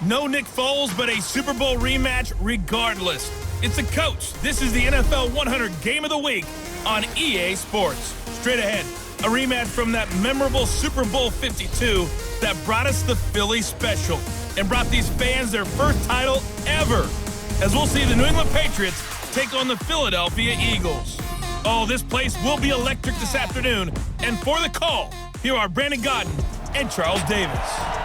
No Nick Foles, but a Super Bowl rematch regardless. It's a coach. This is the NFL 100 Game of the Week on EA Sports. Straight ahead, a rematch from that memorable Super Bowl 52 that brought us the Philly Special and brought these fans their first title ever, as we'll see the New England Patriots take on the Philadelphia Eagles. Oh, this place will be electric this afternoon. And for the call, here are Brandon Godden and Charles Davis.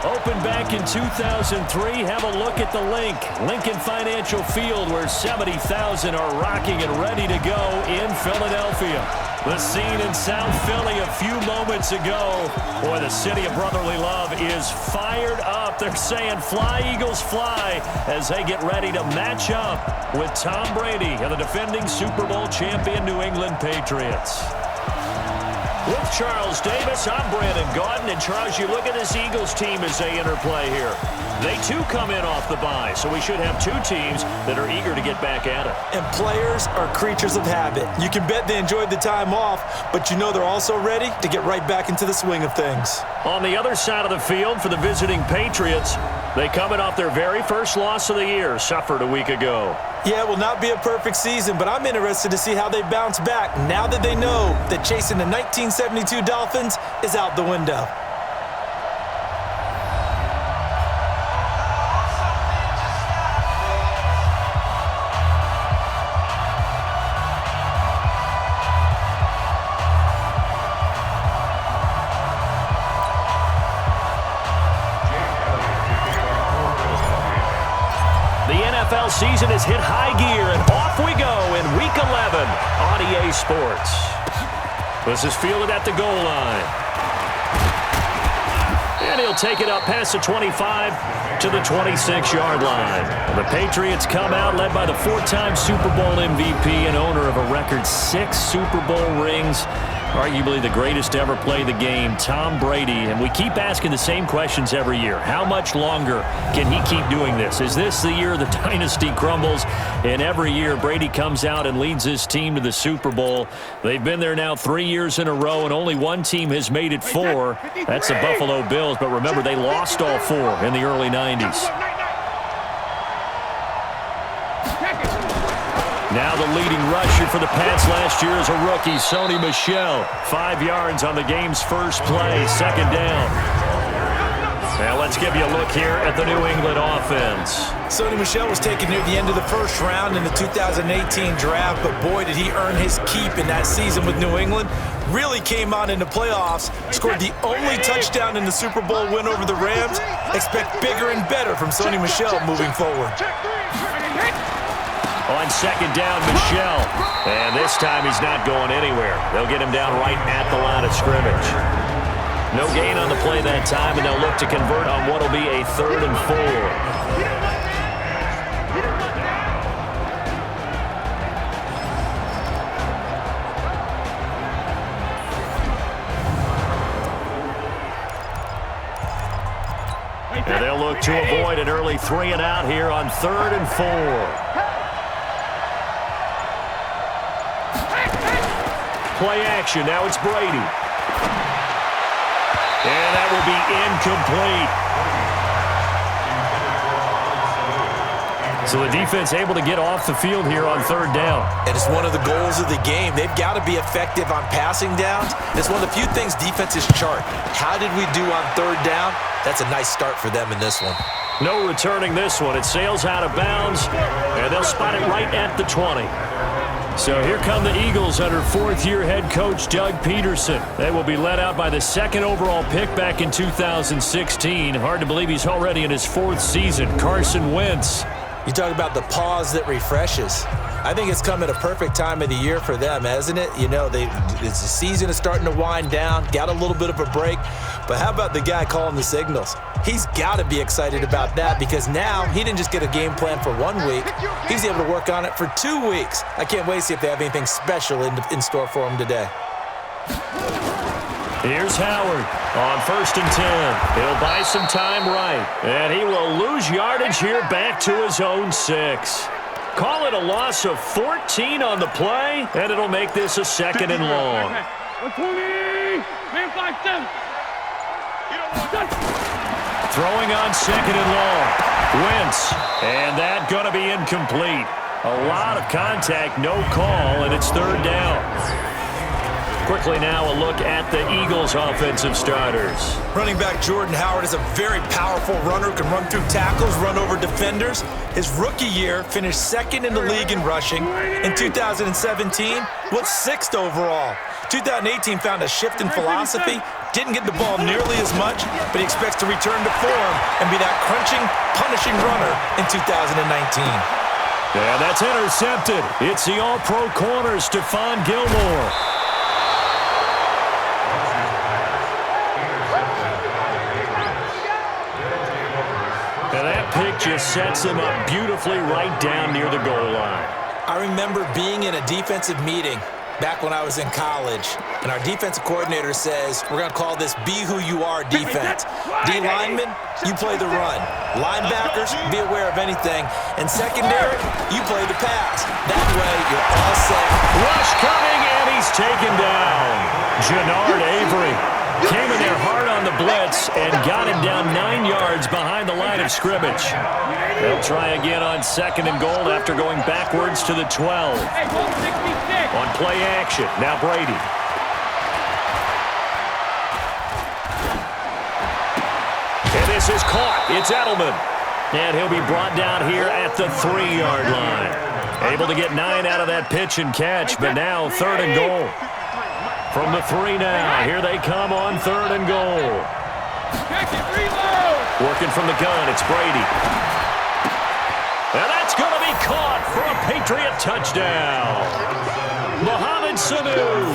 Opened back in 2003. Have a look at the Lincoln Financial Field, where 70,000 are rocking and ready to go in Philadelphia. The scene in South Philly a few moments ago. Boy, the city of brotherly love is fired up. They're saying, "Fly, Eagles, fly," as they get ready to match up with Tom Brady and the defending Super Bowl champion New England Patriots. With Charles Davis, I'm Brandon Godden. And Charles, you look at this Eagles team as they interplay here. They too come in off the bye, so we should have two teams that are eager to get back at it. And players are creatures of habit. You can bet they enjoyed the time off, but you know they're also ready to get right back into the swing of things. On the other side of the field for the visiting Patriots, they coming off their very first loss of the year, suffered a week ago. Yeah, it will not be a perfect season, but I'm interested to see how they bounce back now that they know that chasing the 1972 Dolphins is out the window. NFL season has hit high gear, and off we go in Week 11 on EA Sports. This is fielded at the goal line. And he'll take it up past the 25 to the 26-yard line. The Patriots come out led by the four-time Super Bowl MVP and owner of a record 6 Super Bowl rings, arguably the greatest to ever play the game, Tom Brady. And we keep asking the same questions every year. How much longer can he keep doing this? Is this the year the dynasty crumbles? And every year, Brady comes out and leads his team to the Super Bowl. They've been there now 3 years in a row, and only one team has made it 4. That's the Buffalo Bills. But remember, they lost all 4 in the early 90s. Now the leading rusher for the Pats last year is a rookie, Sony Michel. 5 yards on the game's first play, second down. Now let's give you a look here at the New England offense. Sony Michel was taken near the end of the first round in the 2018 draft, but boy, did he earn his keep in that season with New England. Really came on in the playoffs, scored the only touchdown in the Super Bowl win over the Rams. Expect bigger and better from Sony Michel moving forward. On second down, Michel. And this time he's not going anywhere. They'll get him down right at the line of scrimmage. No gain on the play that time, and they'll look to convert on what will be a 3rd and 4. And they'll look to avoid an early 3 and out here on 3rd and 4. Play action. Now it's Brady. And that will be incomplete. So the defense able to get off the field here on 3rd down. And it's one of the goals of the game. They've got to be effective on passing downs. It's one of the few things defenses chart. How did we do on 3rd down? That's a nice start for them in this one. No returning this one. It sails out of bounds, and they'll spot it right at the 20. So here come the Eagles under 4th-year head coach Doug Peterson. They will be led out by the 2nd overall pick back in 2016. Hard to believe he's already in his 4th season. Carson Wentz. You talk about the pause that refreshes. I think it's come at a perfect time of the year for them, hasn't it? You know, the season is starting to wind down, got a little bit of a break. But how about the guy calling the signals? He's got to be excited about that, because now he didn't just get a game plan for 1 week. He's able to work on it for 2 weeks. I can't wait to see if they have anything special in store for him today. Here's Howard on 1st and 10. He'll buy some time right, and he will lose yardage here back to his own 6. Call it a loss of 14 on the play, and it'll make this a 2nd and long. 120, man 5-7. Throwing on second and long. Wentz. And that going to be incomplete. A lot of contact, no call, and it's third down. Quickly now a look at the Eagles' offensive starters. Running back Jordan Howard is a very powerful runner, can run through tackles, run over defenders. His rookie year finished second in the league in rushing. In 2017, was sixth overall. 2018 found a shift in philosophy, didn't get the ball nearly as much, but he expects to return to form and be that crunching, punishing runner in 2019. And that's intercepted. It's the all-pro corner, Stephon Gilmore. And that pick just sets him up beautifully right down near the goal line. I remember being in a defensive meeting back when I was in college, and our defensive coordinator says, we're going to call this Be Who You Are defense. D linemen, you play the run. Linebackers, be aware of anything. And secondary, you play the pass. That way, you're all set. Rush coming, and he's taken down. Jannard Avery came in there hard on the blitz and got him down 9 yards behind the line of scrimmage. They'll try again on second and goal after going backwards to the 12. On play action, now Brady. And this is caught. It's Edelman. And he'll be brought down here at the 3-yard line. Able to get 9 out of that pitch and catch, but now third and goal. From the 3 now, here they come on third and goal. Working from the gun, it's Brady. And that's going to be caught for a Patriot touchdown. Mohamed Sanu,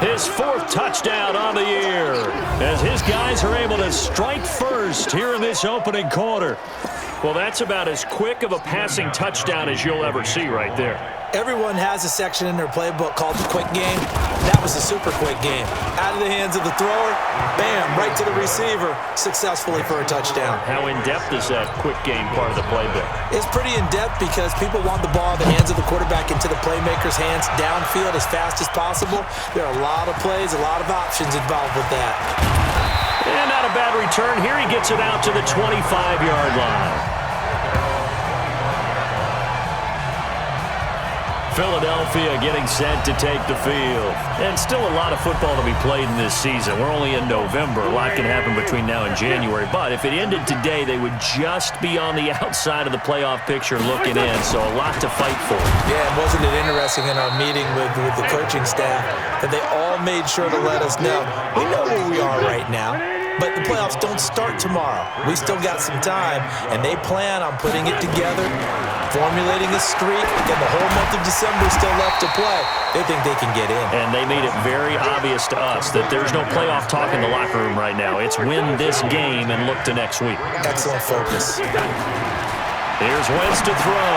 his 4th touchdown on the year, as his guys are able to strike first here in this opening quarter. Well, that's about as quick of a passing touchdown as you'll ever see right there. Everyone has a section in their playbook called the quick game. That was a super quick game. Out of the hands of the thrower, bam, right to the receiver, successfully for a touchdown. How in-depth is that quick game part of the playbook? It's pretty in-depth because people want the ball in the hands of the quarterback into the playmaker's hands downfield as fast as possible. There are a lot of plays, a lot of options involved with that. And not a bad return. Here he gets it out to the 25-yard line. Philadelphia getting set to take the field. And still a lot of football to be played in this season. We're only in November. A lot can happen between now and January. But if it ended today, they would just be on the outside of the playoff picture looking in. So a lot to fight for. Yeah, wasn't it interesting in our meeting with the coaching staff that they all made sure to let us know, we know where we are right now. But the playoffs don't start tomorrow. We still got some time, and they plan on putting it together, formulating a streak, and the whole month of December still left to play. They think they can get in. And they made it very obvious to us that there's no playoff talk in the locker room right now. It's win this game and look to next week. Excellent focus. Here's Wentz to throw,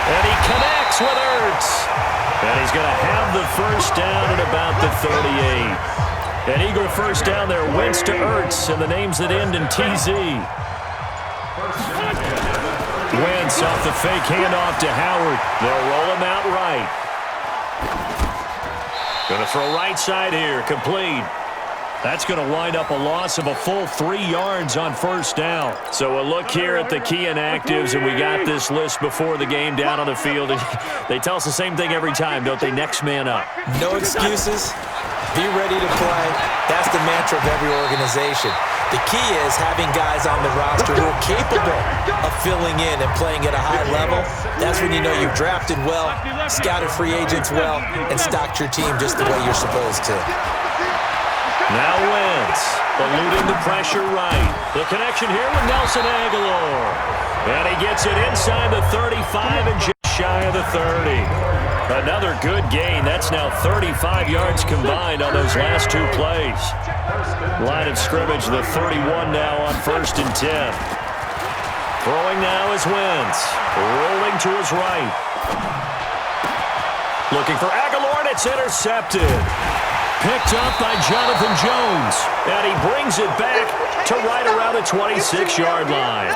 and he connects with Ertz. And he's going to have the first down at about the 38. An Eagle first down there, Wentz to Ertz, and the names that end in TZ. Wentz off the fake handoff to Howard. They'll roll him out right. Going to throw right side here, complete. That's going to wind up a loss of a full 3 yards on first down. So a look here at the key inactives, and we got this list before the game down on the field. And they tell us the same thing every time, don't they? Next man up. No excuses. Be ready to play. That's the mantra of every organization. The key is having guys on the roster who are capable of filling in and playing at a high level. That's when you know you've drafted well, scouted free agents well, and stocked your team just the way you're supposed to. Now Wentz, eluding the pressure right. The connection here with Nelson Aguilar. And he gets it inside the 35 and just shy of the 30. Another good gain. That's now 35 yards combined on those last 2 plays. Line of scrimmage, the 31 now on 1st and 10. Throwing now is Wentz. Rolling to his right. Looking for Aguilar, and it's intercepted. Picked up by Jonathan Jones. And he brings it back to right around the 26-yard line.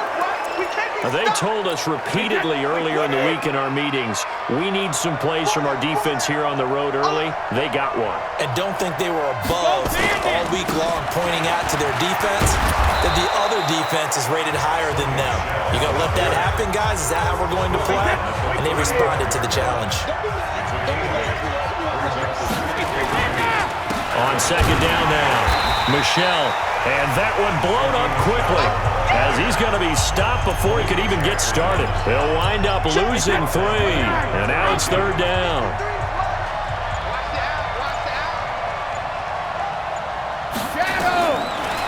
They told us repeatedly earlier in the week in our meetings, we need some plays from our defense here on the road early. They got one. And don't think they were above all week long pointing out to their defense that the other defense is rated higher than them. You going to let that happen, guys? Is that how we're going to play? And they responded to the challenge. On second down now, Michelle. And that one blown up quickly as he's going to be stopped before he could even get started. They'll wind up losing 3, and now it's third down.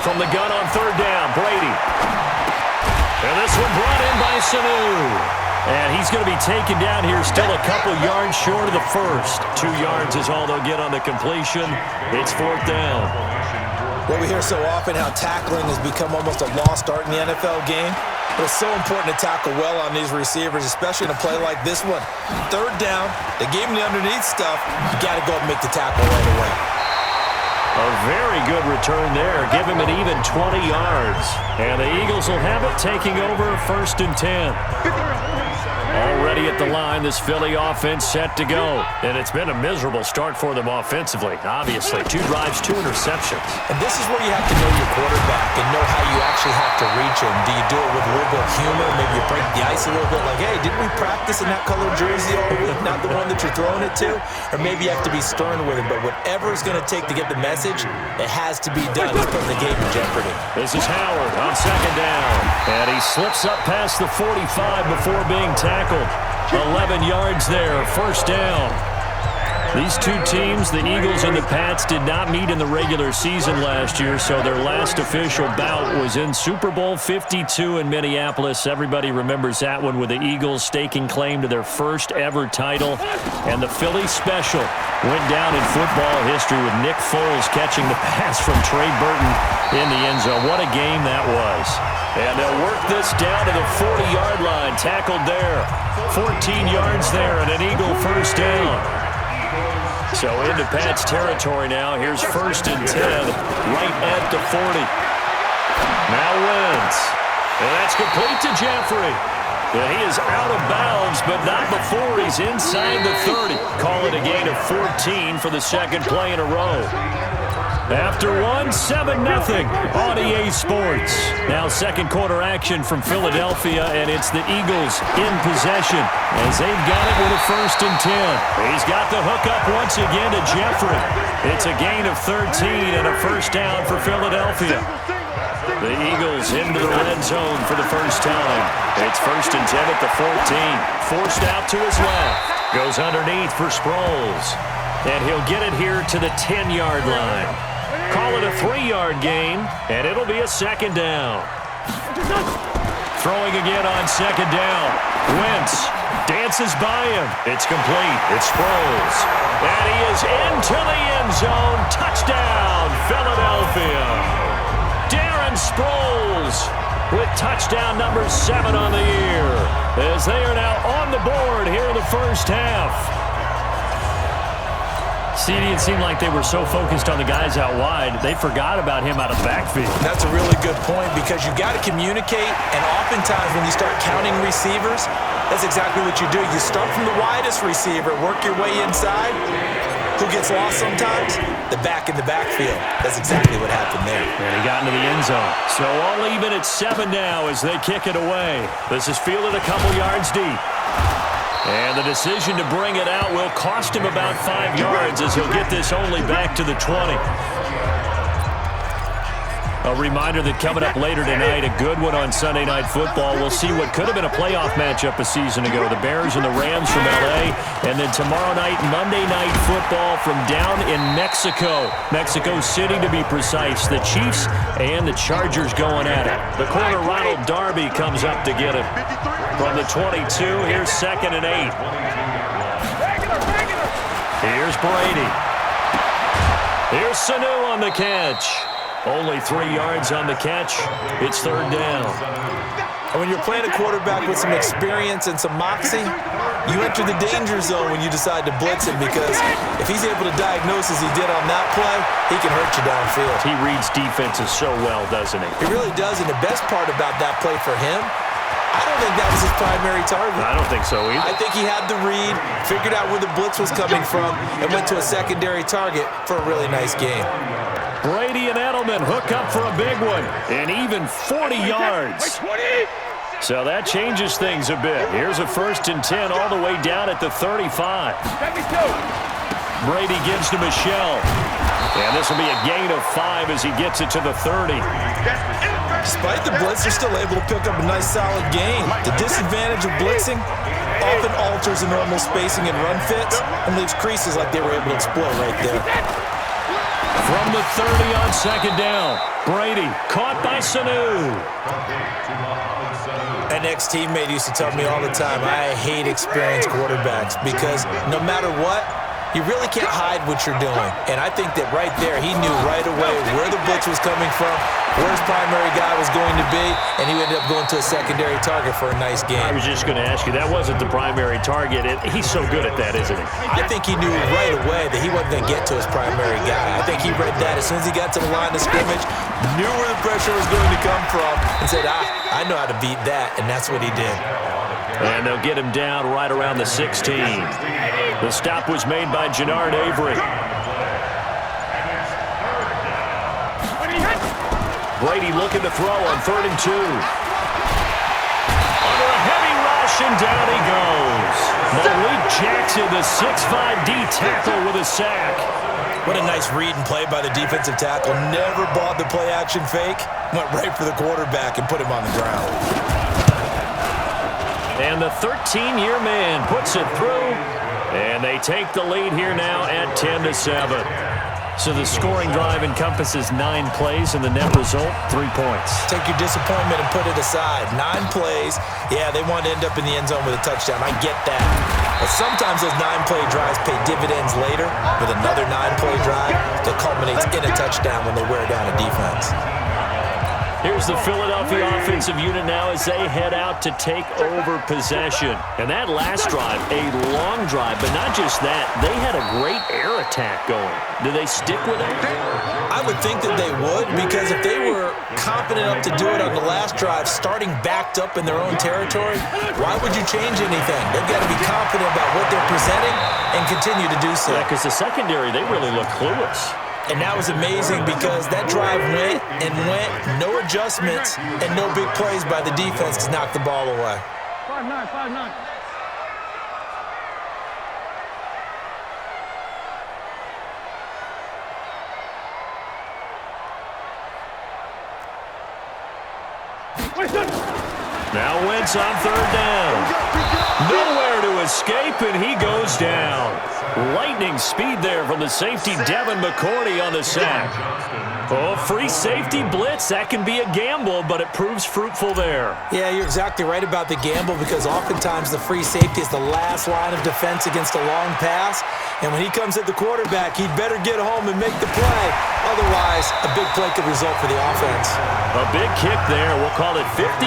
From the gun on third down, Brady. And this one brought in by Sanu. And he's going to be taken down here, still a couple yards short of the first. 2 yards is all they'll get on the completion. It's fourth down. Well, we hear so often how tackling has become almost a lost art in the NFL game. But it's so important to tackle well on these receivers, especially in a play like this one. Third down, they gave him the underneath stuff. You got to go and make the tackle right away. A very good return there. Give him an even 20 yards. And the Eagles will have it taking over first and 10. Already at the line, this Philly offense set to go. And it's been a miserable start for them offensively, obviously. 2 drives, 2 interceptions. And this is where you have to know your quarterback and know how you actually have to reach him. Do you do it with a little bit of humor? Maybe you break the ice a little bit like, hey, didn't we practice in that colored jersey all week, not the one that you're throwing it to? Or maybe you have to be stern with him. But whatever it's going to take to get the message, it has to be done. It's putting the game in jeopardy. This is Howard on second down. And he slips up past the 45 before being tackled. 11 yards there, first down. These two teams, the Eagles and the Pats, did not meet in the regular season last year, so their last official bout was in Super Bowl 52 in Minneapolis. Everybody remembers that one with the Eagles staking claim to their first ever title. And the Philly special went down in football history with Nick Foles catching the pass from Trey Burton in the end zone. What a game that was. And they'll work this down to the 40-yard line, tackled there. 14 yards there and an Eagle first down. So into Pat's territory now. Here's first and 10, right at the 40. Now Wentz. And that's complete to Jeffrey. And he is out of bounds, but not before he's inside the 30. Call it a gain of 14 for the second play in a row. After one, 7-0 on EA Sports. Now second quarter action from Philadelphia, and it's the Eagles in possession as they've got it with a first and 10. He's got the hookup once again to Jeffrey. It's a gain of 13 and a first down for Philadelphia. The Eagles into the red zone for the first time. It's first and 10 at the 14. Forced out to his left. Goes underneath for Sproles. And he'll get it here to the 10-yard line. Call it a 3-yard gain, and it'll be a second down. Throwing again on second down. Wentz dances by him. It's complete. It's Sproles. And he is into the end zone. Touchdown, Philadelphia. Darren Sproles with touchdown number 7 on the year as they are now on the board here in the first half. CD, it seemed like they were so focused on the guys out wide, they forgot about him out of the backfield. That's a really good point because you got to communicate, and oftentimes when you start counting receivers, that's exactly what you do. You start from the widest receiver, work your way inside. Who gets lost sometimes? The back in the backfield. That's exactly what happened there. And he got into the end zone. So all even at 7 now as they kick it away. This is fielded a couple yards deep. And the decision to bring it out will cost him about 5 yards as he'll get this only back to the 20. A reminder that coming up later tonight, a good one on Sunday Night Football. We'll see what could have been a playoff matchup a season ago. The Bears and the Rams from L.A. And then tomorrow night, Monday Night Football from down in Mexico. Mexico City, to be precise. The Chiefs and the Chargers going at it. The corner, Ronald Darby, comes up to get it. From the 22, here's second and 8. Here's Brady. Here's Sanu on the catch. Only 3 yards on the catch. It's third down. And when you're playing a quarterback with some experience and some moxie, you enter the danger zone when you decide to blitz him because if he's able to diagnose as he did on that play, he can hurt you downfield. He reads defenses so well, doesn't he? He really does, and the best part about that play for him I don't think that was his primary target. I don't think so either. I think he had the read, figured out where the blitz was coming from, and went to a secondary target for a really nice game. Brady and Edelman hook up for a big one, and even 40 yards. So that changes things a bit. Here's a 1st and 10 all the way down at the 35. Brady gives to Michelle. And this will be a gain of 5 as he gets it to the 30. Despite the blitz, they're still able to pick up a nice, solid gain. The disadvantage of blitzing often alters the normal spacing and run fits and leaves creases like they were able to exploit right there. From the 30 on 2nd down, Brady caught by Sanu. An ex-teammate used to tell me all the time, I hate experienced quarterbacks because no matter what, you really can't hide what you're doing. And I think that right there, he knew right away where the blitz was coming from, where his primary guy was going to be, and he ended up going to a secondary target for a nice game. I was just going to ask you, that wasn't the primary target. He's so good at that, isn't he? I think he knew right away that he wasn't going to get to his primary guy. I think he read that as soon as he got to the line of scrimmage, knew where the pressure was going to come from, and said, I know how to beat that, and that's what he did. And they'll get him down right around the 16. The stop was made by Jannard Avery. Brady looking to throw on 3rd and 2. Under a heavy rush, and down he goes. Malik Jackson, the 6'5" D tackle with a sack. What a nice read and play by the defensive tackle. Never bought the play-action fake. Went right for the quarterback and put him on the ground. And the 13-year man puts it through. And they take the lead here now at 10-7. So the scoring drive encompasses 9 plays, and the net result, 3 points. Take your disappointment and put it aside. 9 plays. Yeah, they want to end up in the end zone with a touchdown. I get that. But sometimes those 9-play drives pay dividends later with another 9-play drive that culminates in a touchdown when they wear down a defense. Here's the Philadelphia offensive unit now as they head out to take over possession. And that last drive, a long drive, but not just that. They had a great air attack going. Do they stick with it? I would think that they would, because if they were confident enough to do it on the last drive, starting backed up in their own territory, why would you change anything? They've got to be confident about what they're presenting and continue to do so. Yeah, because the secondary, they really look clueless. And that was amazing because that drive went and went, no adjustments, and no big plays by the defense to knock the ball away. 5-9, 5-9. Now Wentz on 3rd down. Nowhere to escape, and he goes down. Lightning speed there from the safety, Devin McCourty, on the sack. Oh, free safety blitz. That can be a gamble, but it proves fruitful there. Yeah, you're exactly right about the gamble, because oftentimes the free safety is the last line of defense against a long pass. And when he comes at the quarterback, he'd better get home and make the play. Otherwise, a big play could result for the offense. A big kick there. We'll call it 56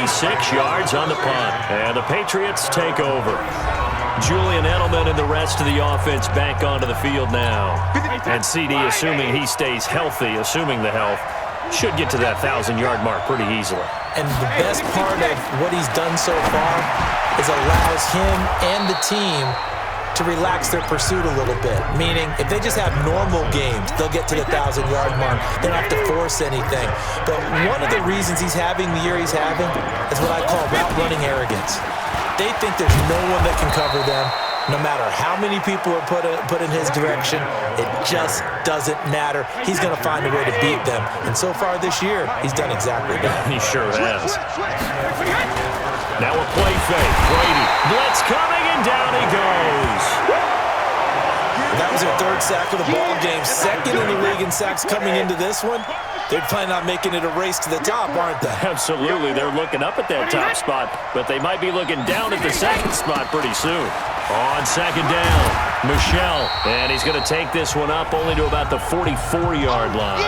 yards on the punt. And the Patriots take over. Julian Edelman and the rest of the offense back onto the field now. And CD, assuming he stays healthy, assuming the health, should get to that 1,000-yard mark pretty easily. And the best part of what he's done so far is allows him and the team to relax their pursuit a little bit. Meaning, if they just have normal games, they'll get to the 1,000-yard mark. They don't have to force anything. But one of the reasons he's having the year he's having is what I call route running arrogance. They think there's no one that can cover them. No matter how many people are put in his direction, it just doesn't matter. He's going to find a way to beat them. And so far this year, he's done exactly that. He sure has. Now a play fake. Brady. Blitz coming, and down he goes. That was their 3rd sack of the ball game. 2nd in the league in sacks coming into this one. They're planning on making it a race to the top, aren't they? Absolutely. They're looking up at that top spot, but they might be looking down at the 2nd spot pretty soon. On 2nd down, Michelle, and he's going to take this one up only to about the 44-yard line.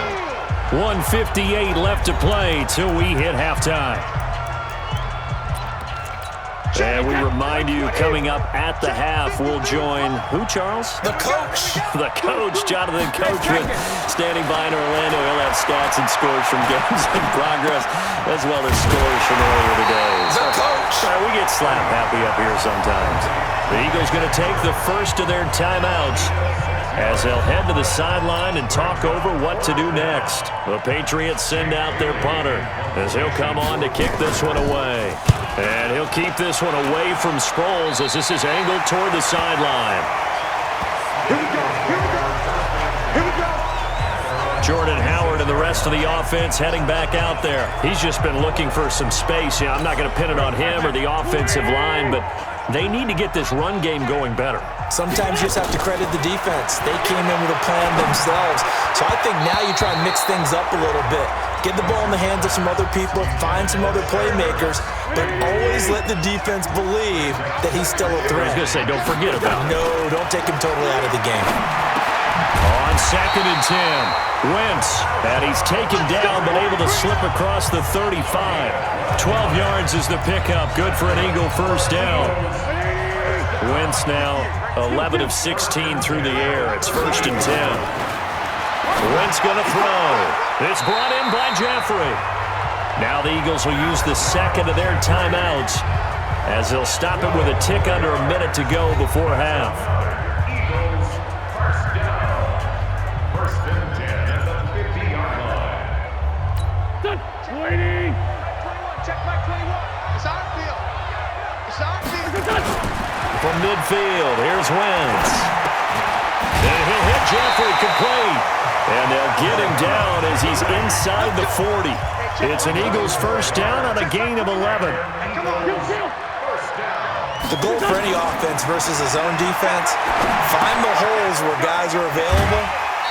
1:58 left to play till we hit halftime. And we remind you, coming up at the half, we'll join who, Charles? The coach. The coach, Jonathan Coachman, standing by in Orlando. He'll have stats and scores from games in progress, as well as scores from earlier today. The coach. slap happy up here sometimes. The Eagles going to take the first of their timeouts as they'll head to the sideline and talk over what to do next. The Patriots send out their punter as he'll come on to kick this one away. And he'll keep this one away from Sproles as this is angled toward the sideline. Here we go. Here we go. Here we go. Jordan Howard and the rest of the offense heading back out there. He's just been looking for some space. I'm not going to pin it on him or the offensive line, but they need to get this run game going better. Sometimes you just have to credit the defense. They came in with a plan themselves. So I think now you try and mix things up a little bit. Get the ball in the hands of some other people, find some other playmakers, but always let the defense believe that he's still a threat. I was going to say, don't forget about him. No, don't take him totally out of the game. On 2nd and 10, Wentz, and he's taken down, but able to slip across the 35. 12 yards is the pickup. Good for an Eagle first down. Wentz now 11 of 16 through the air. It's 1st and 10. Wentz going to throw. It's brought in by Jeffrey. Now the Eagles will use the second of their timeouts as they'll stop it with a tick under a minute to go before half. From midfield, here's Wentz. And he'll hit Jeffrey complete. And they'll get him down as he's inside the 40. It's an Eagles first down on a gain of 11. The goal for any offense versus his own defense, find the holes where guys are available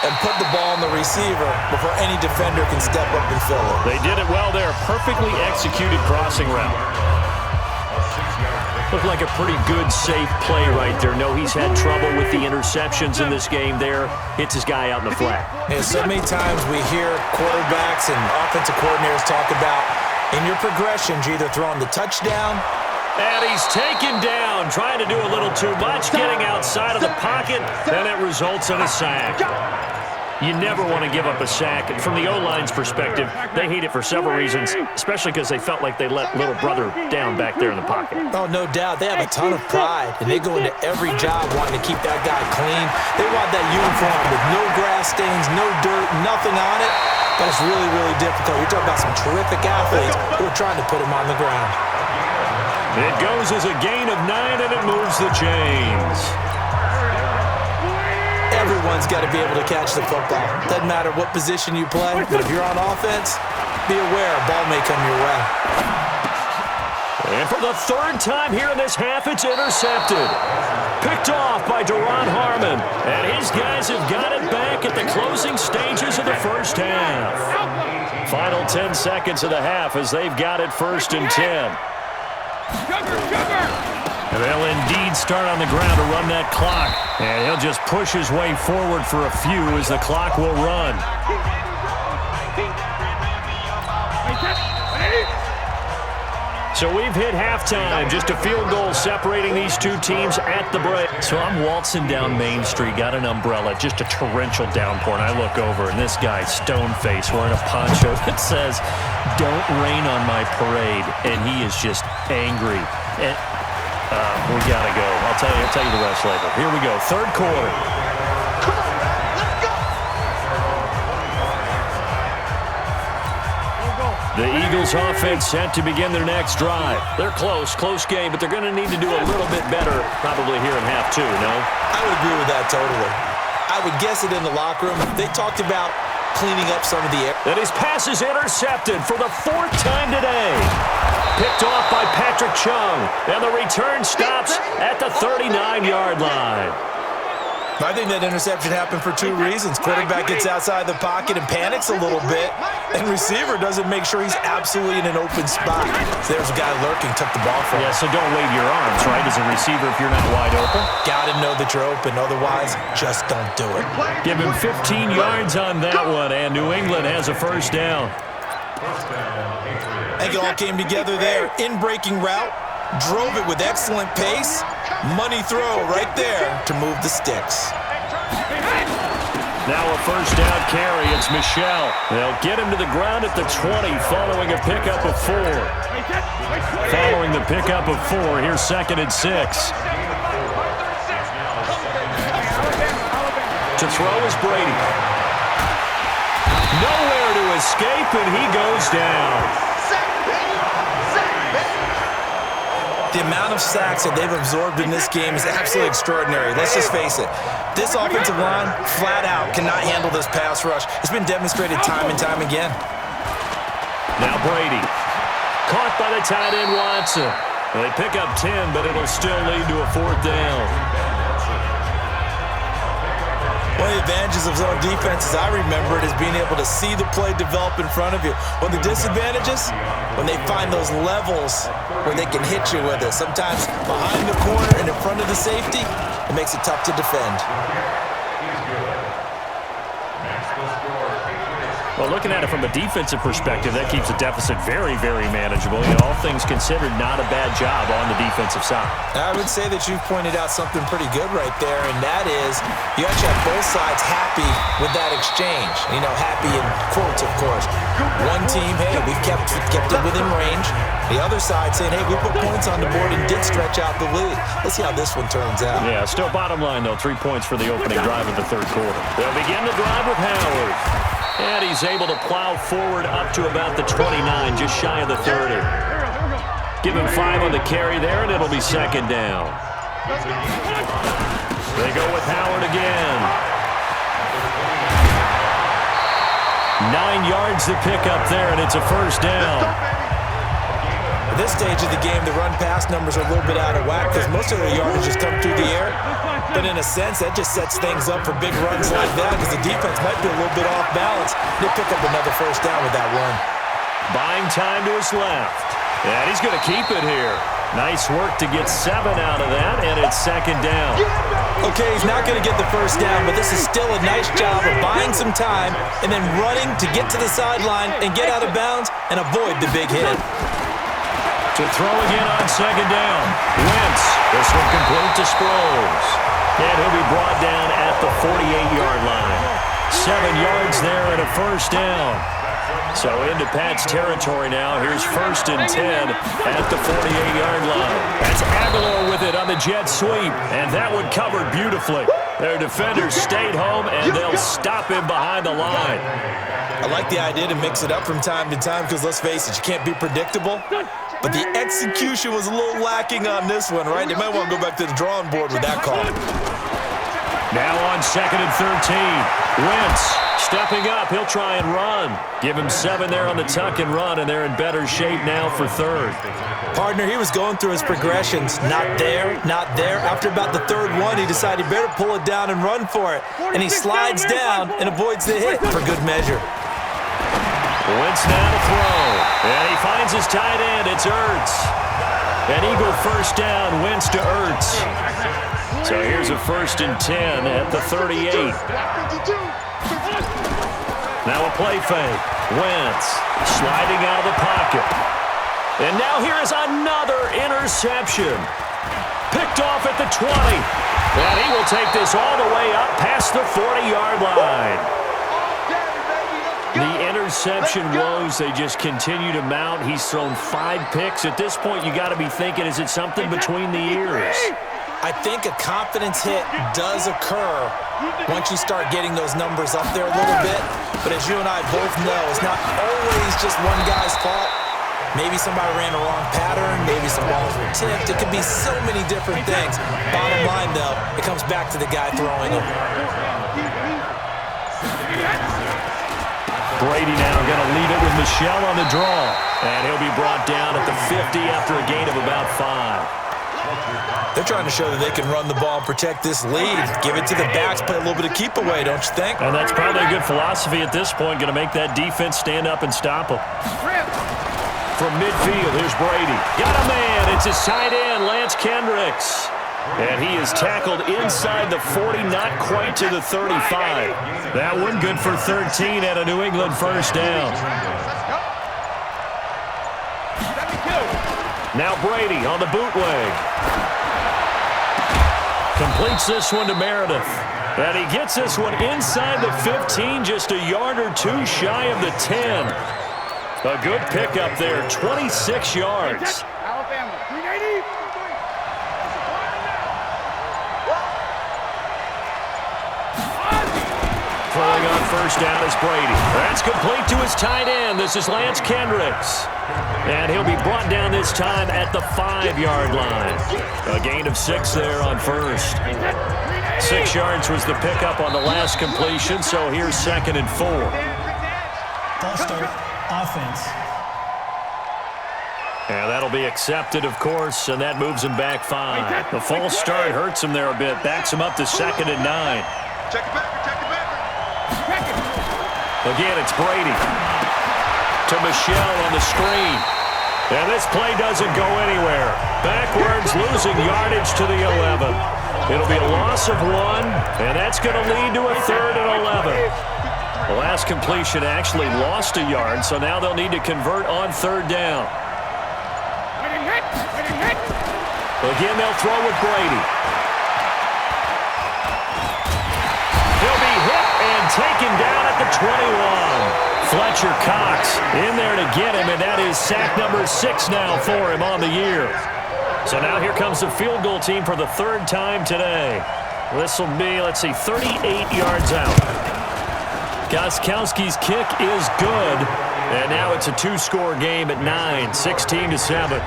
and put the ball on the receiver before any defender can step up and fill it. They did it well there. Perfectly executed crossing route. Looked like a pretty good, safe play right there. No, he's had trouble with the interceptions in this game there. Hits his guy out in the flat. And so many times we hear quarterbacks and offensive coordinators talk about in your progressions, you're either throwing the touchdown. And he's taken down, trying to do a little too much, getting outside of the pocket, and it results in a sack. You never want to give up a sack. And from the O-line's perspective, they hate it for several reasons, especially because they felt like they let little brother down back there in the pocket. Oh, no doubt. They have a ton of pride, and they go into every job wanting to keep that guy clean. They want that uniform with no grass stains, no dirt, nothing on it. But it's really, really difficult. You're talking about some terrific athletes who are trying to put him on the ground. It goes as a gain of 9, and it moves the chains. Everyone's got to be able to catch the football. Doesn't matter what position you play, but if you're on offense, be aware a ball may come your way. And for the 3rd time here in this half, it's intercepted. Picked off by Duron Harmon. And his guys have got it back at the closing stages of the first half. Final 10 seconds of the half as they've got it 1st and 10. And they'll indeed start on the ground to run that clock. And he'll just push his way forward for a few as the clock will run. So we've hit halftime. Just a field goal separating these two teams at the break. So I'm waltzing down Main Street, got an umbrella, just a torrential downpour, and I look over, and this guy, stone-faced, wearing a poncho that says, "Don't rain on my parade," and he is just angry. And we gotta go. I'll tell you the rest later. Here we go. 3rd quarter. Come on, let's go. The Eagles offense set to begin their next drive. They're close game, but they're going to need to do a little bit better probably here in half 2, no? I would agree with that totally. I would guess it in the locker room. They talked about cleaning up some of the air. And his pass is intercepted for the 4th time today. Picked off by Patrick Chung, and the return stops at the 39-yard line. I think that interception happened for 2 reasons. Quarterback gets outside the pocket and panics a little bit, and receiver doesn't make sure he's absolutely in an open spot. So there's a guy lurking, took the ball from him. Yeah, so don't wave your arms, right, as a receiver if you're not wide open? Got to know that you're open. Otherwise, just don't do it. Give him 15 yards on that one, and New England has a first down. I think it all came together there. In-breaking route, drove it with excellent pace. Money throw right there to move the sticks. Now a first down carry. It's Michel. They'll get him to the ground at the 20 following a pickup of 4. Following the pickup of 4, here's 2nd and 6. To throw is Brady. Nowhere to escape, and he goes down. The amount of sacks that they've absorbed in this game is absolutely extraordinary. Let's just face it. This offensive line, flat out, cannot handle this pass rush. It's been demonstrated time and time again. Now Brady. Caught by the tight end, Watson. They pick up 10, but it'll still lead to a 4th down. One of the advantages of zone defense, as I remember it, is being able to see the play develop in front of you. One of the disadvantages, when they find those levels where they can hit you with it. Sometimes behind the corner and in front of the safety, it makes it tough to defend. Well, looking at it from a defensive perspective, that keeps the deficit very, very manageable. All things considered, not a bad job on the defensive side. I would say that you've pointed out something pretty good right there, and that is you actually have both sides happy with that exchange. Happy in quotes, of course. One team, hey, we've kept it within range. The other side saying, hey, we put points on the board and did stretch out the lead. Let's see how this one turns out. Yeah, still bottom line, though, 3 points for the opening drive of the 3rd quarter. They'll begin the drive with Howard. And he's able to plow forward up to about the 29, just shy of the 30. Give him 5 on the carry there, and it'll be 2nd down. They go with Howard again. 9 yards to pick up there, and it's a 1st down. At this stage of the game, the run-pass numbers are a little bit out of whack because most of their yardage just come through the air. But in a sense, that just sets things up for big runs like that because the defense might be a little bit off balance. They pick up another 1st down with that run. Buying time to his left. And he's going to keep it here. Nice work to get 7 out of that, and it's 2nd down. Okay, he's not going to get the 1st down, but this is still a nice job of buying some time and then running to get to the sideline and get out of bounds and avoid the big hit. To throw again on 2nd down. Wentz. This one complete to Sproles. And he'll be brought down at the 48-yard line. 7 yards there and a 1st down. So into Pat's territory now. Here's 1st and 10 at the 48-yard line. That's Aguilar with it on the jet sweep. And that one covered beautifully. Their defenders stayed home, and they'll stop him behind the line. I like the idea to mix it up from time to time because, let's face it, you can't be predictable. But the execution was a little lacking on this one, right? They might want to go back to the drawing board with that call. Now on 2nd and 13. Wentz stepping up. He'll try and run. Give him 7 there on the tuck and run, and they're in better shape now for 3rd. Partner, he was going through his progressions. Not there, not there. After about the 3rd one, he decided he better pull it down and run for it. And he slides down and avoids the hit for good measure. Wentz now to throw. And he finds his tight end. It's Ertz. An Eagle 1st down. Wentz to Ertz. So here's a 1st and 10 at the 38. Now a play fake. Wentz sliding out of the pocket. And now here is another interception. Picked off at the 20. And he will take this all the way up past the 40-yard line. The interception woes, they just continue to mount. He's thrown 5 picks. At this point, you got to be thinking, is it something between the ears? I think a confidence hit does occur once you start getting those numbers up there a little bit. But as you and I both know, it's not always just one guy's fault. Maybe somebody ran a wrong pattern. Maybe some balls were tipped. It could be so many different things. Bottom line, though, it comes back to the guy throwing them. Brady now going to lead it with Michel on the draw. And he'll be brought down at the 50 after a gain of about 5. They're trying to show that they can run the ball and protect this lead. Give it to the backs, play a little bit of keep away, don't you think? And that's probably a good philosophy at this point. Going to make that defense stand up and stop them. From midfield, here's Brady. Got a man. It's his tight end, Lance Kendricks. And he is tackled inside the 40, not quite to the 35. That one good for 13 at a New England 1st down. Now Brady on the bootleg. Completes this one to Meredith. And he gets this one inside the 15, just a yard or 2 shy of the 10. A good pickup there, 26 yards. Alabama, 380. Throwing on first down is Brady. That's complete to his tight end. This is Lance Kendricks. And he'll be brought down this time at the 5-yard line. A gain of 6 there on first. 6 yards was the pickup on the last completion, so here's 2nd and 4. False start, offense. And that'll be accepted, of course, and that moves him back 5. The false start hurts him there a bit, backs him up to 2nd and 9. Check it back. Again, it's Brady to Michelle on the screen. And this play doesn't go anywhere. Backwards, losing yardage to the 11. It'll be a loss of 1, and that's going to lead to a 3rd and 11. The last completion actually lost a yard, so now they'll need to convert on 3rd down. Again, they'll throw with Brady. He'll be hit and taken down at the 21. Fletcher Cox in there to get him, and that is sack number 6 now for him on the year. So now here comes the field goal team for the 3rd time today. This will be, 38 yards out. Gostkowski's kick is good, and now it's a 2-score game at 9, 16-7.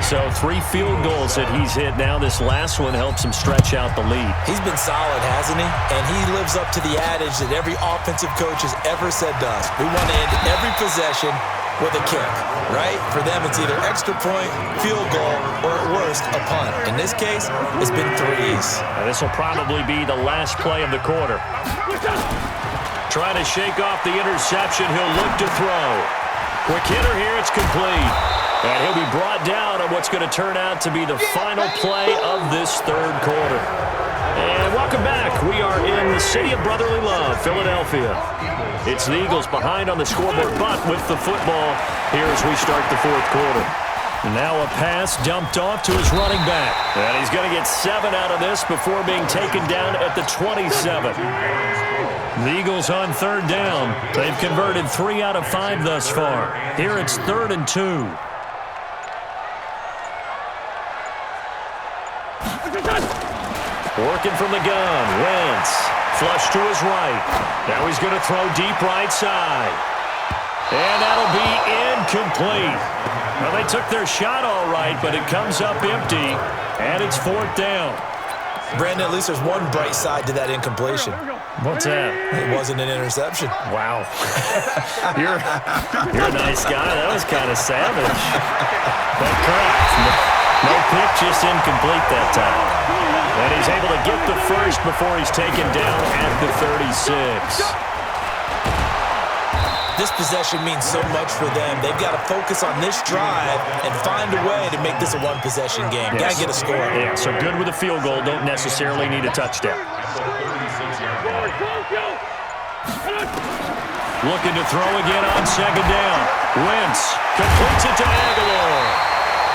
So 3 field goals that he's hit now. This last one helps him stretch out the lead. He's been solid, hasn't he? And he lives up to the adage that every offensive coach has ever said to us. We want to end every possession with a kick, right? For them, it's either extra point, field goal, or at worst, a punt. In this case, it's been 3s. This will probably be the last play of the quarter. Trying to shake off the interception. He'll look to throw. Quick hitter here. It's complete. And he'll be brought down on what's going to turn out to be the final play of this 3rd quarter. And welcome back. We are in the city of brotherly love, Philadelphia. It's the Eagles behind on the scoreboard, but with the football here as we start the 4th quarter. Now a pass dumped off to his running back. And he's going to get 7 out of this before being taken down at the 27. The Eagles on 3rd down. They've converted 3 out of 5 thus far. Here it's 3rd and 2. Working from the gun. Wentz. Flush to his right. Now he's going to throw deep right side. And that'll be incomplete. Well, they took their shot all right, but it comes up empty. And it's 4th down. Brandon, at least there's one bright side to that incompletion. What's that? It wasn't an interception. Wow. You're a nice guy. That was kind of savage. But correct. No pick, just incomplete that time. And he's able to get the first before he's taken down at the 36. This possession means so much for them. They've got to focus on this drive and find a way to make this a one-possession game. Got to get a score. Yeah, so good with a field goal. Don't necessarily need a touchdown. Looking to throw again on 2nd down. Wentz completes it to Aguilar.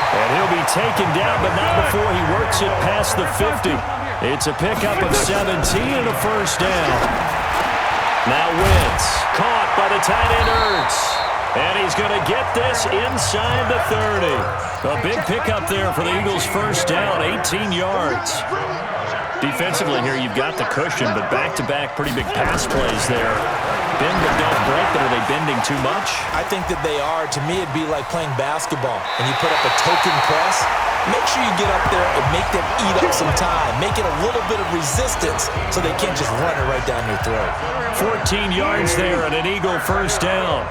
And he'll be taken down, but not before he works it past the 50. It's a pickup of 17 and a first down. Now Wentz, caught by the tight end Ertz. And he's going to get this inside the 30. A big pickup there for the Eagles' first down, 18 yards. Defensively here, you've got the cushion, but back-to-back pretty big pass plays there. Bend but don't break, but are they bending too much? I think that they are. To me, it'd be like playing basketball, and you put up a token press. Make sure you get up there and make them eat up some time. Make it a little bit of resistance so they can't just run it right down your throat. 14 yards there and an Eagle first down.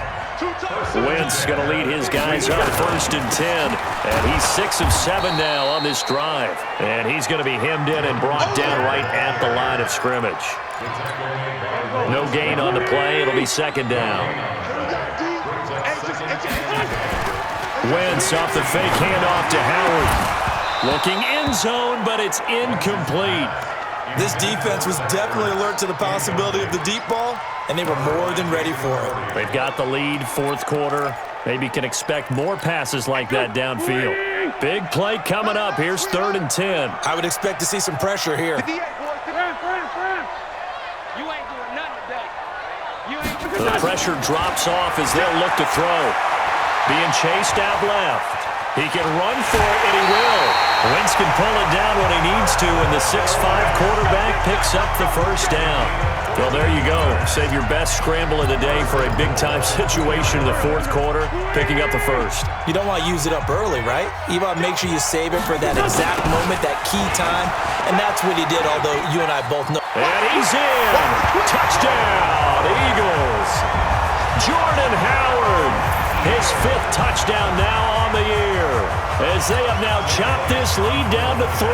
Wentz going to lead his guys up 1st and 10. And he's 6 of 7 now on this drive. And he's going to be hemmed in and brought down right at the line of scrimmage. No gain on the play. It'll be 2nd down. Wentz off the fake handoff to Howard. Looking end zone, but it's incomplete. This defense was definitely alert to the possibility of the deep ball, and they were more than ready for it. They've got the lead, 4th quarter. Maybe can expect more passes like that downfield. Big play coming up. Here's 3rd and 10. I would expect to see some pressure here. The pressure drops off as they'll look to throw. Being chased out left. He can run for it, and he will. Wentz can pull it down when he needs to, and the 6'5" quarterback picks up the first down. Well, there you go. Save your best scramble of the day for a big-time situation in the fourth quarter, picking up the first. You don't want to use it up early, right? You want to make sure you save it for that exact moment, that key time, and that's what he did, although you and I both know. And he's in. Touchdown, Eagles. Jordan Howard, his 5th touchdown now on the year, as they have now chopped this lead down to 3.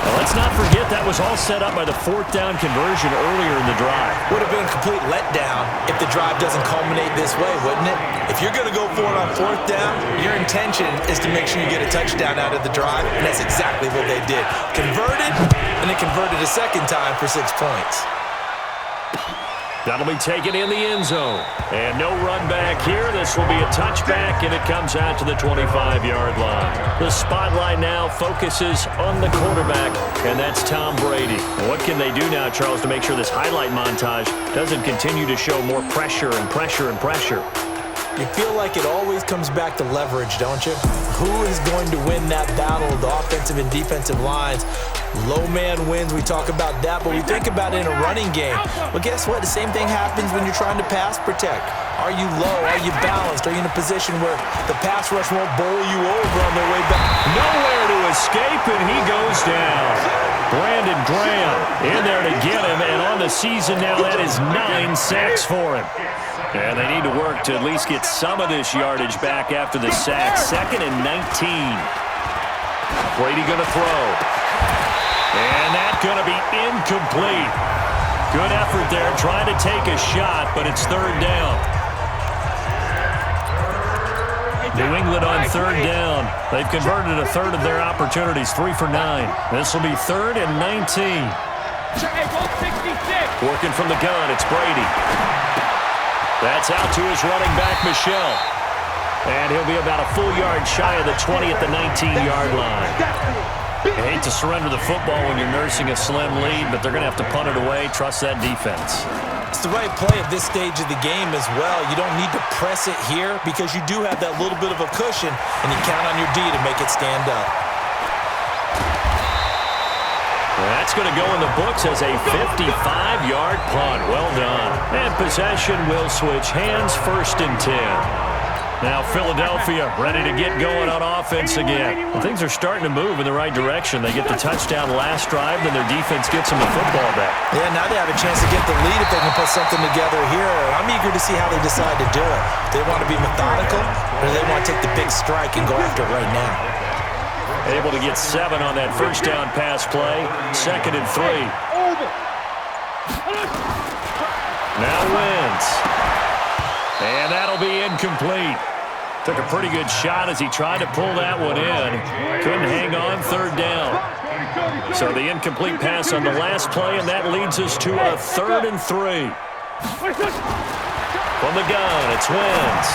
Well, let's not forget that was all set up by the 4th down conversion earlier in the drive. Would have been a complete letdown if the drive doesn't culminate this way, wouldn't it? If you're going to go for it on 4th down, your intention is to make sure you get a touchdown out of the drive, and that's exactly what they did. Converted, and it converted a second time for 6 points. That'll be taken in the end zone. And no run back here. This will be a touchback, and it comes out to the 25-yard line. The spotlight now focuses on the quarterback, and that's Tom Brady. And what can they do now, Charles, to make sure this highlight montage doesn't continue to show more pressure and pressure and pressure? You feel like it always comes back to leverage, don't you? Who is going to win that battle of the offensive and defensive lines? Low man wins, we talk about that, but we think about it in a running game. Well, guess what? The same thing happens when you're trying to pass protect. Are you low? Are you balanced? Are you in a position where the pass rush won't bowl you over on their way back? Nowhere to escape, and he goes down. Brandon Graham in there to get him, and on the season now, that is 9 sacks for him. And they need to work to at least get some of this yardage back after the sack. 2nd and 19. Brady going to throw. And that's going to be incomplete. Good effort there, trying to take a shot, but it's 3rd down. New England on 3rd down. They've converted a third of their opportunities, 3 for 9. This will be 3rd and 19. Working from the gun, it's Brady. That's out to his running back, Michel. And he'll be about a full yard shy of the 20 at the 19-yard line. You hate to surrender the football when you're nursing a slim lead, but they're going to have to punt it away. Trust that defense. It's the right play at this stage of the game as well. You don't need to press it here because you do have that little bit of a cushion, and you count on your D to make it stand up. That's going to go in the books as a 55-yard punt. Well done. And possession will switch hands, 1st and 10. Now Philadelphia ready to get going on offense again. And things are starting to move in the right direction. They get the touchdown last drive, then their defense gets them the football back. Yeah, now they have a chance to get the lead if they can put something together here. I'm eager to see how they decide to do it. Do they want to be methodical, or do they want to take the big strike and go after it right now? Able to get 7 on that 1st down pass play. 2nd and 3. Now Wentz. And that'll be incomplete. Took a pretty good shot as he tried to pull that one in. Couldn't hang on, 3rd down. So the incomplete pass on the last play, and that leads us to a 3rd and 3. From the gun, it's Wentz.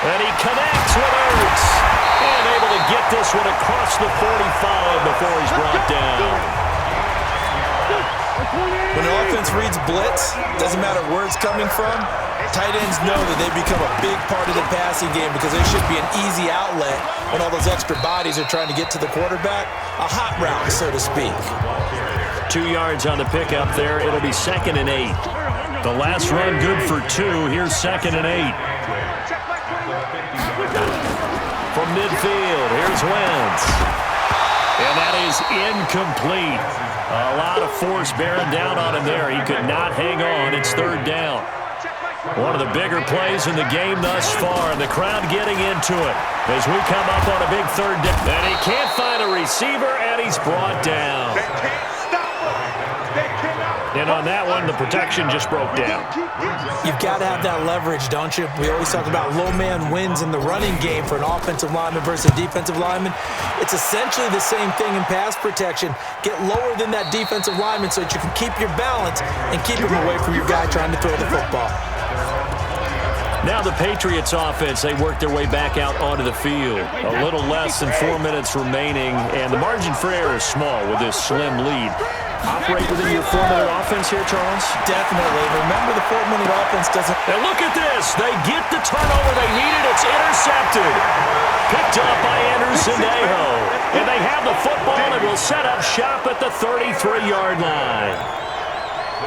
And he connects with Ertz. And able to get this one across the 45 before he's brought down. When the offense reads blitz, doesn't matter where it's coming from, tight ends know that they become a big part of the passing game because there should be an easy outlet when all those extra bodies are trying to get to the quarterback. A hot route, so to speak. 2 yards on the pickup there. It'll be 2nd and 8. The last run good for 2. Here's 2nd and 8. From midfield, here's Wentz. And that is incomplete. A lot of force bearing down on him there. He could not hang on. It's 3rd down. One of the bigger plays in the game thus far, and the crowd getting into it as we come up on a big 3rd down. And he can't find a receiver, and he's brought down. And on that one, the protection just broke down. You've got to have that leverage, don't you? We always talk about low man wins in the running game for an offensive lineman versus a defensive lineman. It's essentially the same thing in pass protection. Get lower than that defensive lineman so that you can keep your balance and keep him away from your guy trying to throw the football. Now the Patriots offense, they work their way back out onto the field. A little less than 4 minutes remaining, and the margin for error is small with this slim lead. Operate within your 4-minute offense here, Charles? Definitely. Remember, the 4-minute offense doesn't... And look at this. They get the turnover they needed. It's intercepted. Picked up by Anderson Aho. And they have the football and will set up shop at the 33-yard line.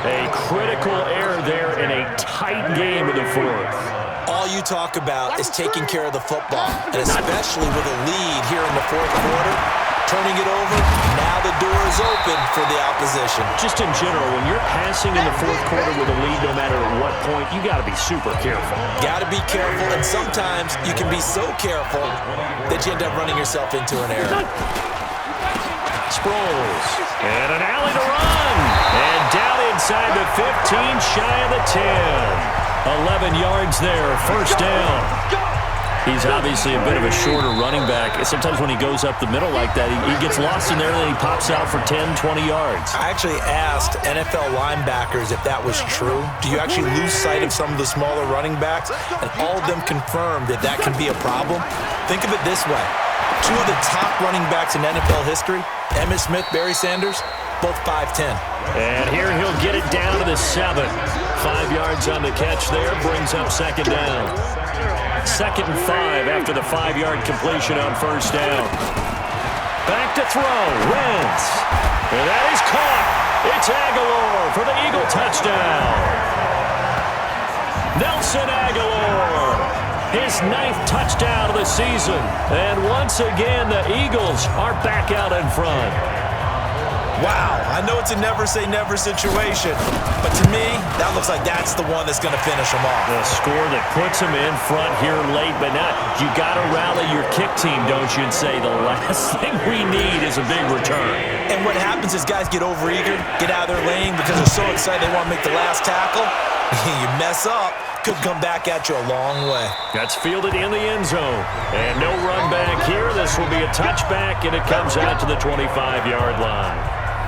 A critical error there in a tight game in the fourth. All you talk about is taking care of the football, and especially with a lead here in the fourth quarter, turning it over, now the door is open for the opposition. Just in general, when you're passing in the fourth quarter with a lead, no matter at what point, you got to be super careful. Got to be careful, and sometimes you can be so careful that you end up running yourself into an error. Sproles, and an alley to run, and down inside the 15, shy of the 10. 11 yards there, first down. He's obviously a bit of a shorter running back. Sometimes when he goes up the middle like that, he gets lost in there and then he pops out for 10, 20 yards. I actually asked NFL linebackers if that was true. Do you actually lose sight of some of the smaller running backs? And all of them confirmed that that can be a problem. Think of it this way. Two of the top running backs in NFL history, Emmitt Smith, Barry Sanders, both 5'10". And here he'll get it down to the 7. 5 yards on the catch there, brings up second down. 2nd and 5 after the 5-yard completion on first down. Back to throw, Wentz. And that is caught. It's Aguilar for the Eagle touchdown. Nelson Aguilar, his 9th touchdown of the season. And once again, the Eagles are back out in front. Wow, I know it's a never-say-never situation, but to me, that looks like that's the one that's going to finish them off. The score that puts them in front here late, but now you got to rally your kick team, don't you, and say the last thing we need is a big return. And what happens is guys get overeager, get out of their lane because they're so excited they want to make the last tackle. You mess up, could come back at you a long way. That's fielded in the end zone. And no run back here. This will be a touchback, and it comes out to the 25-yard line.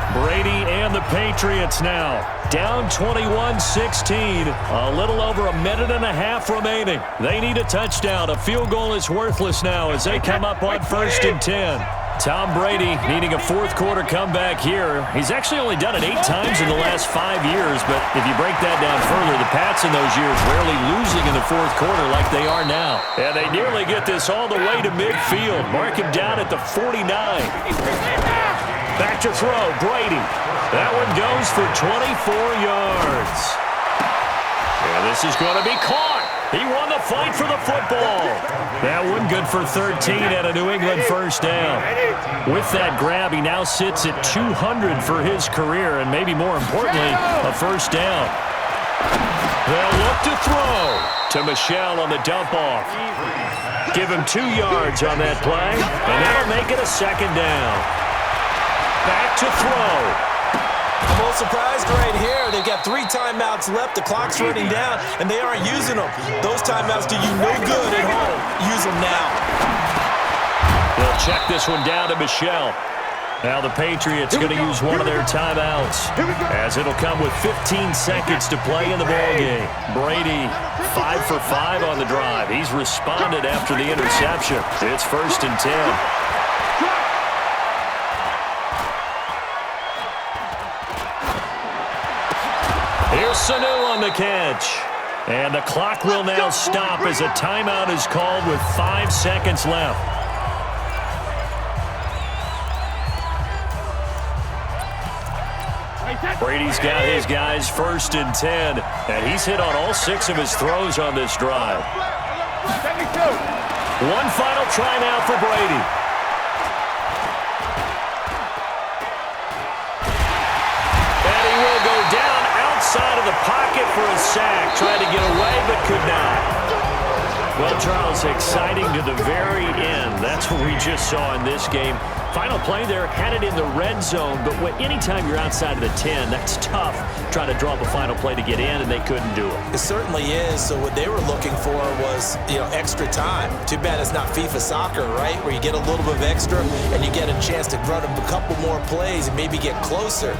Brady and the Patriots now down 21-16. A little over a minute and a half remaining. They need a touchdown. A field goal is worthless now as they come up on 1st and 10. Tom Brady needing a fourth quarter comeback here. He's actually only done it 8 times in the last 5 years, but if you break that down further, the Pats in those years rarely losing in the fourth quarter like they are now. And they nearly get this all the way to midfield. Mark him down at the 49. Back to throw, Brady. That one goes for 24 yards. And this is going to be caught. He won the fight for the football. That one good for 13 at a New England first down. With that grab, he now sits at 200 for his career, and maybe more importantly, a first down. They'll look to throw to Michel on the dump-off. Give him 2 yards on that play, and that'll make it a second down. Back to throw. I'm a little surprised right here. They've got 3 timeouts left. The clock's running down, and they aren't using them. Those timeouts do you no good at home. Use them now. They'll check this one down to Michel. Now the Patriots going to use one of their timeouts, as it'll come with 15 seconds to play in the ballgame. Brady, 5 for 5 on the drive. He's responded after the interception. It's 1st and 10. Here's Sanu on the catch. And the clock will now stop as a timeout is called with 5 seconds left. Brady's got his guys 1st and 10. And he's hit on all 6 of his throws on this drive. One final try now for Brady. Outside of the pocket for a sack. Tried to get away, but could not. Well, Charles, exciting to the very end. That's what we just saw in this game. Final play there, had it in the red zone, but anytime you're outside of the 10, that's tough. Trying to draw up a final play to get in, and they couldn't do it. It certainly is. So what they were looking for was, extra time. Too bad it's not FIFA soccer, right, where you get a little bit of extra and you get a chance to run a couple more plays and maybe get closer.